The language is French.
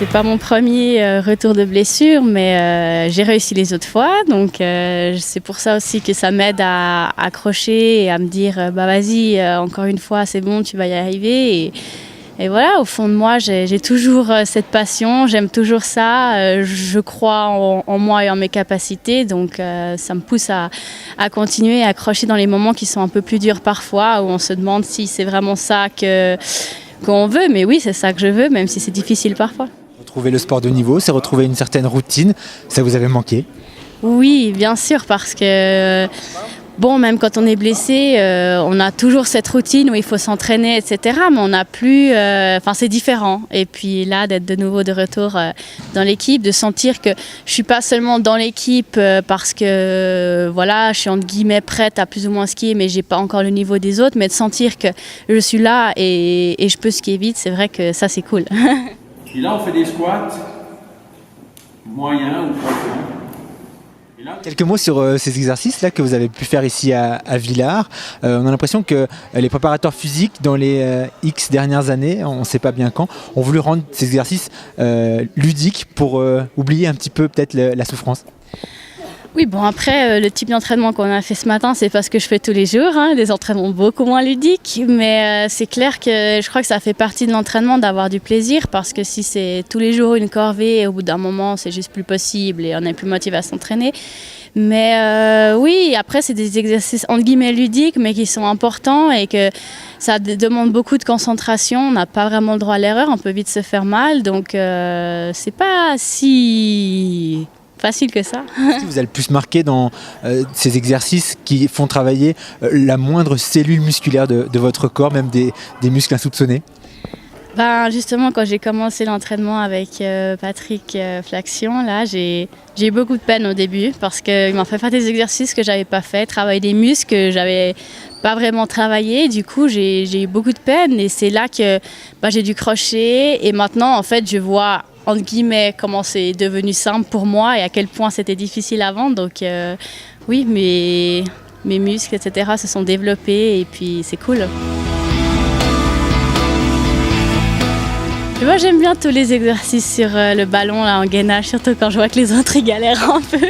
c'est pas mon premier retour de blessure, mais j'ai réussi les autres fois. Donc c'est pour ça aussi que ça m'aide à accrocher et à me dire bah vas-y, encore une fois, c'est bon, tu vas y arriver. Et voilà, au fond de moi, j'ai toujours cette passion, j'aime toujours ça, je crois en moi et en mes capacités, donc ça me pousse à continuer à accrocher dans les moments qui sont un peu plus durs parfois, où on se demande si c'est vraiment ça qu'on veut, mais oui, c'est ça que je veux, même si c'est difficile parfois. Retrouver le sport de haut niveau, c'est retrouver une certaine routine, ça vous avait manqué? Oui, bien sûr, parce que bon, même quand on est blessé, on a toujours cette routine où il faut s'entraîner, etc. Mais on n'a plus... c'est différent. Et puis là, d'être de nouveau de retour dans l'équipe, de sentir que je suis pas seulement dans l'équipe parce que voilà, je suis entre guillemets prête à plus ou moins skier, mais j'ai pas encore le niveau des autres, mais de sentir que je suis là et je peux skier vite, c'est vrai que ça, c'est cool. Et là, on fait des squats moyens ou profonds. Quelques mots sur ces exercices-là que vous avez pu faire ici à Villars. On a l'impression que les préparateurs physiques, dans les X dernières années, on ne sait pas bien quand, ont voulu rendre ces exercices ludiques pour oublier un petit peu peut-être la souffrance. Oui, bon après, le type d'entraînement qu'on a fait ce matin, c'est pas ce que je fais tous les jours, des entraînements beaucoup moins ludiques, mais c'est clair que je crois que ça fait partie de l'entraînement d'avoir du plaisir, parce que si c'est tous les jours une corvée, au bout d'un moment, c'est juste plus possible et on n'est plus motivé à s'entraîner. Mais oui, après, c'est des exercices entre guillemets ludiques, mais qui sont importants et que ça demande beaucoup de concentration. On n'a pas vraiment le droit à l'erreur, on peut vite se faire mal, donc c'est pas si facile que ça. Qu'est-ce qui vous a le plus marqué dans ces exercices qui font travailler la moindre cellule musculaire de votre corps, même des muscles insoupçonnés? Justement, quand j'ai commencé l'entraînement avec Patrick Flaxion, là, j'ai eu beaucoup de peine au début parce qu'il m'a fait faire des exercices que j'avais pas fait, travailler des muscles que j'avais pas vraiment travaillé. Du coup, j'ai eu beaucoup de peine et c'est là que j'ai dû crocher. Et maintenant, en fait, je vois entre guillemets comment c'est devenu simple pour moi et à quel point c'était difficile avant. Donc oui, mes muscles, etc. se sont développés et puis c'est cool. Moi, j'aime bien tous les exercices sur le ballon là, en gainage, surtout quand je vois que les autres ils galèrent un peu.